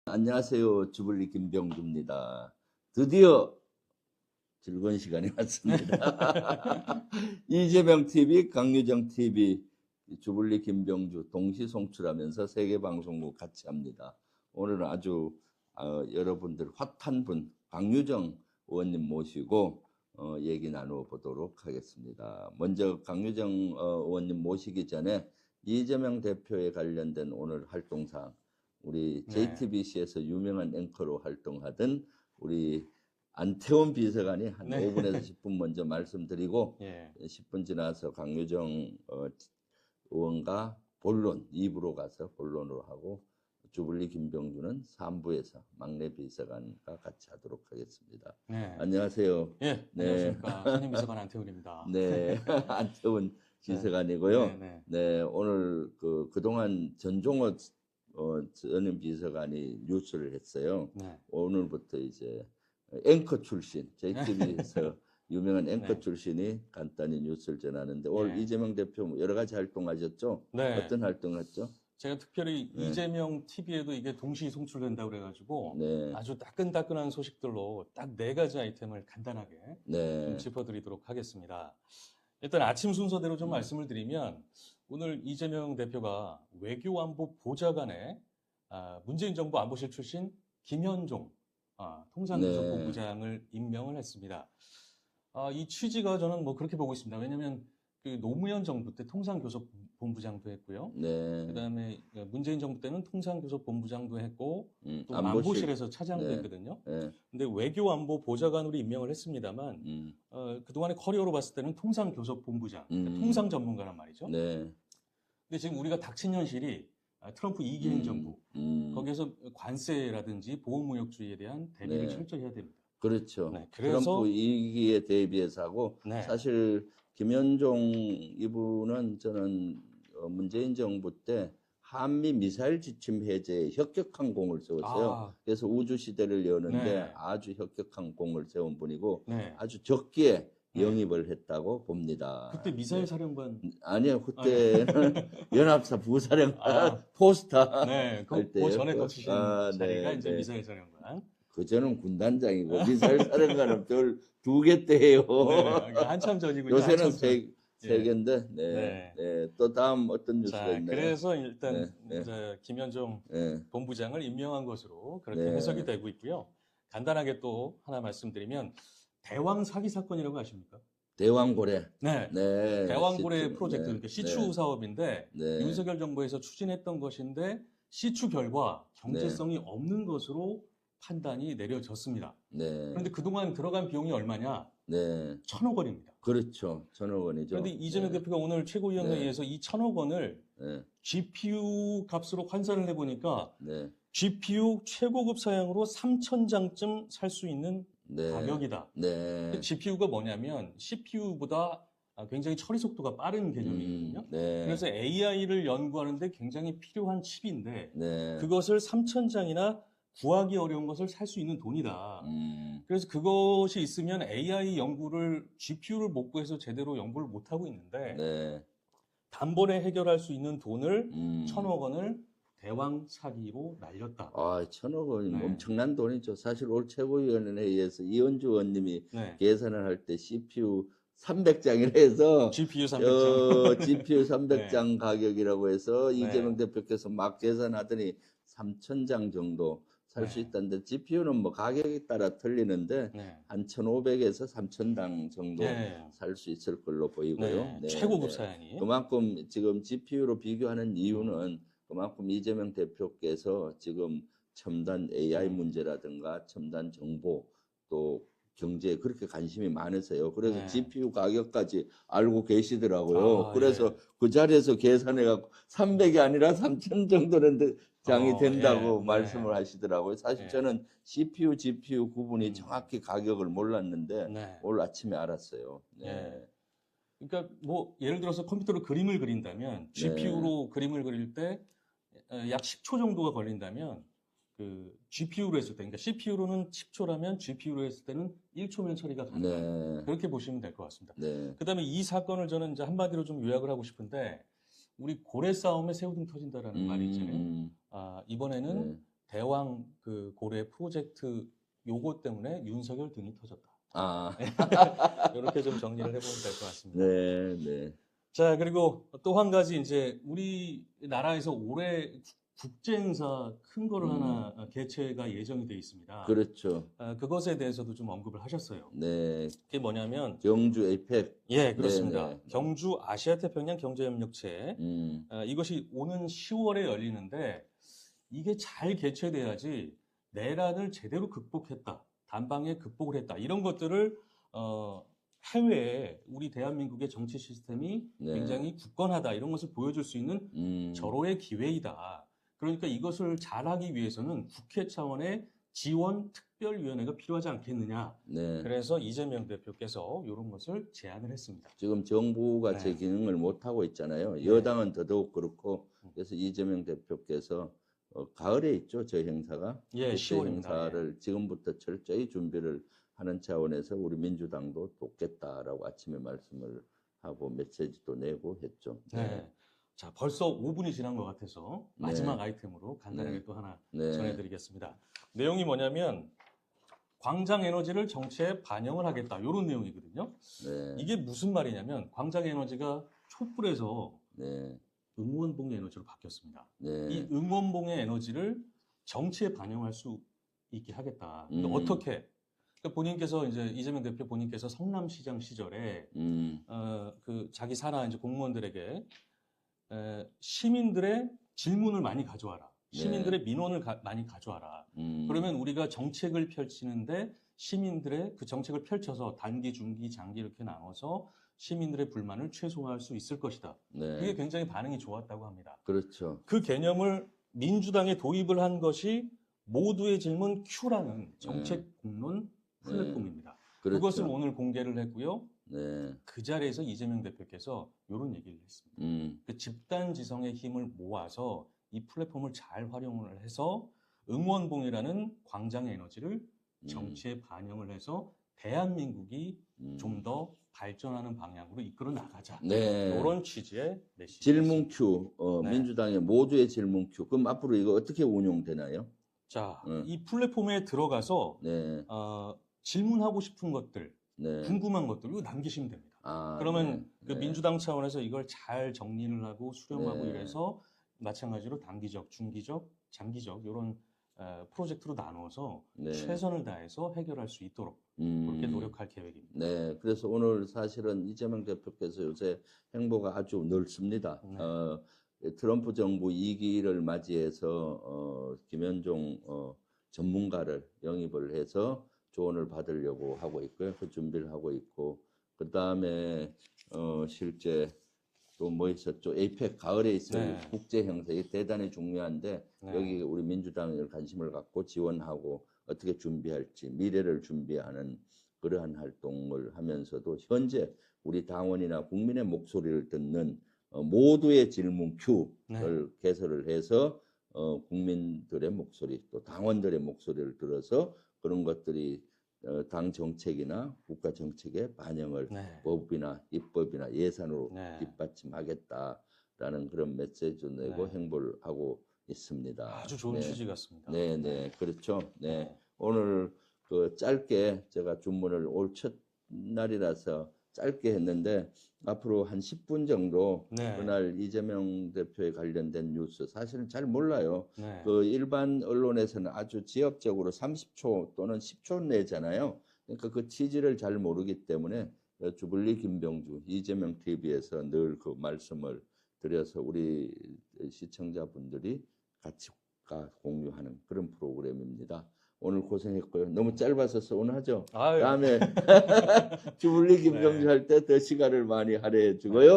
안녕하세요. 주블리 김병주입니다. 드디어 즐거운 시간이 왔습니다. 이재명 TV, 강유정 TV, 주블리 김병주 동시 송출하면서 세계 방송국 같이 합니다. 오늘은 아주 여러분들 핫한 분 강유정 의원님 모시고 얘기 나누어 보도록 하겠습니다. 먼저 강유정 의원님 모시기 전에 이재명 대표에 관련된 오늘 활동사항, 우리 JTBC에서 유명한 앵커로 활동하던 우리 안태원 비서관이 한 5분에서 10분 먼저 말씀드리고 10분 지나서 강유정 의원과 본론 2부로 가서 본론으로 하고 주블리 김병주는 3부에서 막내 비서관과 같이 하도록 하겠습니다. 안녕하세요. 네. 안녕하십니까. 신임 비서관 안태훈입니다. 네, 안태훈 비서관이고요. 네, 오늘 그동안 전종호 전임 비서관이 뉴스를 했어요. 오늘부터 이제 앵커 출신, JTBC에서 유명한 앵커 출신이 간단히 뉴스를 전하는데 오늘 이재명 대표 여러 가지 활동하셨죠? 어떤 활동했죠? 제가 특별히 이재명 TV에도 이게 동시 송출된다고 그래가지고 아주 따끈따끈한 소식들로 딱 4가지 아이템을 간단하게 좀 짚어드리도록 하겠습니다. 일단 아침 순서대로 좀 말씀을 드리면 오늘 이재명 대표가 외교안보 보좌관에 문재인 정부 안보실 출신 김현종 통상교섭본부장을 임명을 했습니다. 이 취지가 저는 뭐 그렇게 보고 있습니다. 왜냐하면 그 노무현 정부 때 통상교섭본부장도 했고요. 그다음에 문재인 정부 때는 통상교섭본부장도 했고 또 안보실에서 차장도 했거든요. 근데 외교안보 보좌관으로 임명을 했습니다만 그동안의 커리어로 봤을 때는 통상교섭본부장, 그러니까 통상 전문가란 말이죠. 근데 지금 우리가 닥친 현실이 트럼프 2기 행정부 거기에서 관세라든지 보호무역주의에 대한 대비를 철저히 해야 됩니다. 그렇죠. 그래서 트럼프 2기에 대비해서 하고 사실 김현종 이분은 저는 문재인 정부 때 한미 미사일 지침 해제에 혁혁한 공을 세웠어요. 그래서 우주 시대를 여는데 아주 혁혁한 공을 세운 분이고 아주 적기에 영입을 했다고 봅니다. 그때 미사일 사령관 아니요, 그때는 연합사 부사령관 포스터 할 그 때요. 전에 거치신 자리가 이제 미사일 사령관. 그저는 군단장이고 미사일 사령관은 별 2개 때예요. 한참 전이군요. 요새는 세 개인데. 또 다음 어떤 뉴스가 있나요? 그래서 일단 이제 김현종 본부장을 임명한 것으로 그렇게 해석이 되고 있고요. 간단하게 또 하나 말씀드리면 대왕 사기 사건이라고 아십니까? 대왕고래. 대왕고래 프로젝트, 그러니까 시추 사업인데 윤석열 정부에서 추진했던 것인데 시추 결과 경제성이 없는 것으로 판단이 내려졌습니다. 그런데 그동안 들어간 비용이 얼마냐? 1,000억 원입니다. 그렇죠. 1,000억 원이죠. 그런데 이재명 대표가 오늘 최고위원회의에서 이 1,000억 원을 GPU 값으로 환산을 해보니까 GPU 최고급 사양으로 3,000장쯤 살 수 있는 가격이다. GPU가 뭐냐면 CPU보다 굉장히 처리 속도가 빠른 개념이거든요. 그래서 AI를 연구하는데 굉장히 필요한 칩인데 그것을 3,000장이나 구하기 어려운 것을 살 수 있는 돈이다. 그래서 그것이 있으면 AI 연구를 GPU를 못 구해서 제대로 연구를 못 하고 있는데 단번에 해결할 수 있는 돈을 1,000억 원을 대왕 사기로 날렸다. 1,000억 원이 엄청난 돈이죠. 사실 올 최고위원회의에서 이현주 의원님이 계산을 할 때 CPU 300장이라 해서 GPU 300장, GPU 300장 가격이라고 해서 이재명 대표께서 막 계산하더니 3,000장 정도 살 수 있다는데 GPU는 뭐 가격에 따라 틀리는데 한 1,500에서 3,000당 정도 살 수 있을 걸로 보이고요. 최고급 사양이. 그만큼 지금 GPU로 비교하는 이유는 그만큼 이재명 대표께서 지금 첨단 AI 문제라든가 첨단 정보 또 경제에 그렇게 관심이 많으세요. 그래서 GPU 가격까지 알고 계시더라고요. 그래서 그 자리에서 계산해갖고 300이 아니라 3,000 정도는 장이 된다고 말씀을 하시더라고요. 사실 저는 CPU, GPU 구분이 정확히 가격을 몰랐는데 오늘 아침에 알았어요. 그러니까 뭐 예를 들어서 컴퓨터로 그림을 그린다면 GPU로 그림을 그릴 때 약 10초 정도가 걸린다면 그 GPU로 했을 때, 그러니까 CPU로는 10초라면 GPU로 했을 때는 1초면 처리가 가능합니다. 그렇게 보시면 될 것 같습니다. 그다음에 이 사건을 저는 이제 한마디로 좀 요약을 하고 싶은데 우리 고래 싸움에 새우등 터진다라는 말이 있잖아요. 이번에는 대왕 그 고래 프로젝트 요거 때문에 윤석열 등이 터졌다. 아, 이렇게 좀 정리를 해보면 될 것 같습니다. 네, 네. 자, 그리고 또 한 가지 이제 우리나라에서 올해 국제 행사 큰 거를 하나 개최가 예정이 돼 있습니다. 그렇죠. 그것에 대해서도 좀 언급을 하셨어요. 네. 그게 뭐냐면 경주 에이펙. 예, 그렇습니다. 네, 네. 경주 아시아태평양 경제협력체 이것이 오는 10월에 열리는데 이게 잘 개최돼야지 내란을 제대로 극복했다, 단방에 극복을 했다 이런 것들을 해외에 우리 대한민국의 정치 시스템이 네. 굉장히 굳건하다 이런 것을 보여줄 수 있는 절호의 기회이다. 그러니까 이것을 잘하기 위해서는 국회 차원의 지원 특별위원회가 필요하지 않겠느냐. 네. 그래서 이재명 대표께서 이런 것을 제안을 했습니다. 지금 정부가 네. 제 기능을 못 하고 있잖아요. 네. 여당은 더더욱 그렇고 그래서 이재명 대표께서 가을에 있죠, 저 행사가. 예, 그때 10월입니다. 행사를 지금부터 철저히 준비를 하는 차원에서 우리 민주당도 돕겠다라고 아침에 말씀을 하고 메시지도 내고 했죠. 네. 자, 벌써 5분이 지난 것 같아서 마지막 아이템으로 간단하게 또 하나 전해드리겠습니다. 내용이 뭐냐면 광장 에너지를 정치에 반영을 하겠다 이런 내용이거든요. 네. 이게 무슨 말이냐면 광장 에너지가 촛불에서 응원봉의 에너지로 바뀌었습니다. 이 응원봉의 에너지를 정치에 반영할 수 있게 하겠다. 근데 어떻게? 그러니까 본인께서 이제 이재명 대표 본인께서 성남시장 시절에 그 자기 산하 이제 공무원들에게 시민들의 질문을 많이 가져와라. 시민들의 민원을 많이 가져와라. 그러면 우리가 정책을 펼치는데 시민들의 그 정책을 펼쳐서 단기, 중기, 장기 이렇게 나눠서 시민들의 불만을 최소화할 수 있을 것이다. 그게 굉장히 반응이 좋았다고 합니다. 그렇죠. 그 개념을 민주당에 도입을 한 것이 모두의 질문 Q라는 정책 공론 플랫폼입니다. 그렇죠. 그것을 오늘 공개를 했고요. 네. 그 자리에서 이재명 대표께서 이런 얘기를 했습니다. 그 집단 지성의 힘을 모아서 이 플랫폼을 잘 활용을 해서 응원봉이라는 광장의 에너지를 정치에 반영을 해서 대한민국이 좀 더 발전하는 방향으로 이끌어 나가자. 이런 취지의 메시지. 질문 큐, 민주당의 모두의 질문 큐. 그럼 앞으로 이거 어떻게 운용되나요? 자, 이 플랫폼에 들어가서 질문하고 싶은 것들, 궁금한 것들 이거 남기시면 됩니다. 그러면 그 민주당 차원에서 이걸 잘 정리를 하고 수렴하고 이래서 마찬가지로 단기적, 중기적, 장기적 이런 프로젝트로 나눠서 최선을 다해서 해결할 수 있도록 그렇게 노력할 계획입니다. 네, 그래서 오늘 사실은 이재명 대표께서 요새 행보가 아주 넓습니다. 트럼프 정부 2기를 맞이해서 김현종 전문가를 영입을 해서 조언을 받으려고 하고 있고요. 그 준비를 하고 있고, 그 다음에 실제 또 뭐 있었죠? 에이펙 가을에 있을 국제 행사 이게 대단히 중요한데 여기 우리 민주당이 관심을 갖고 지원하고 어떻게 준비할지 미래를 준비하는 그러한 활동을 하면서도 현재 우리 당원이나 국민의 목소리를 듣는 모두의 질문 큐를 개설을 해서 국민들의 목소리 또 당원들의 목소리를 들어서 그런 것들이 당 정책이나 국가 정책에 반영을 법이나 입법이나 예산으로 뒷받침하겠다라는 그런 메시지를 내고 행보를 하고 있습니다. 아주 좋은 취지 같습니다. 네, 그렇죠. 오늘 그 짧게 제가 주문을 올 첫날이라서 짧게 했는데 앞으로 한 10분 정도 그날 이재명 대표에 관련된 뉴스 사실은 잘 몰라요. 그 일반 언론에서는 아주 지역적으로 30초 또는 10초 내잖아요. 그러니까 그 취지를 잘 모르기 때문에 주블리 김병주 이재명 TV에서 늘 그 말씀을 드려서 우리 시청자분들이 같이 공유하는 그런 프로그램입니다. 오늘 고생했고요. 너무 짧아서 서운하죠? 다음에 주블리 김병주 할 때 더 시간을 많이 할애해 주고요.